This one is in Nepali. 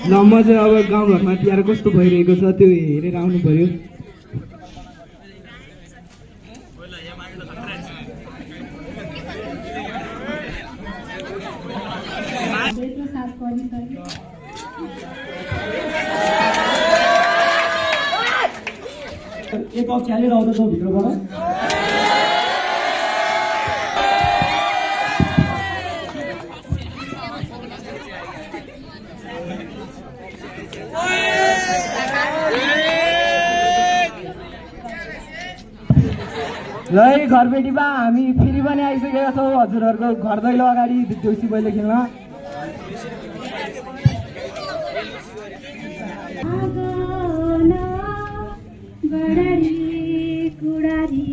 ल म चाहिँ अब गाउँघरमा तिहार कस्तो भइरहेको छ त्यो हेरेर आउनु पर्यो। एक कप च्यालेर आउँदैछ भित्रबाट। ल घरबेटीमा हामी फेरि पनि आइसकेका छौँ हजुरहरूको घर दैलो अगाडि देउसी भैलो खेल्न। बडारी कुडारी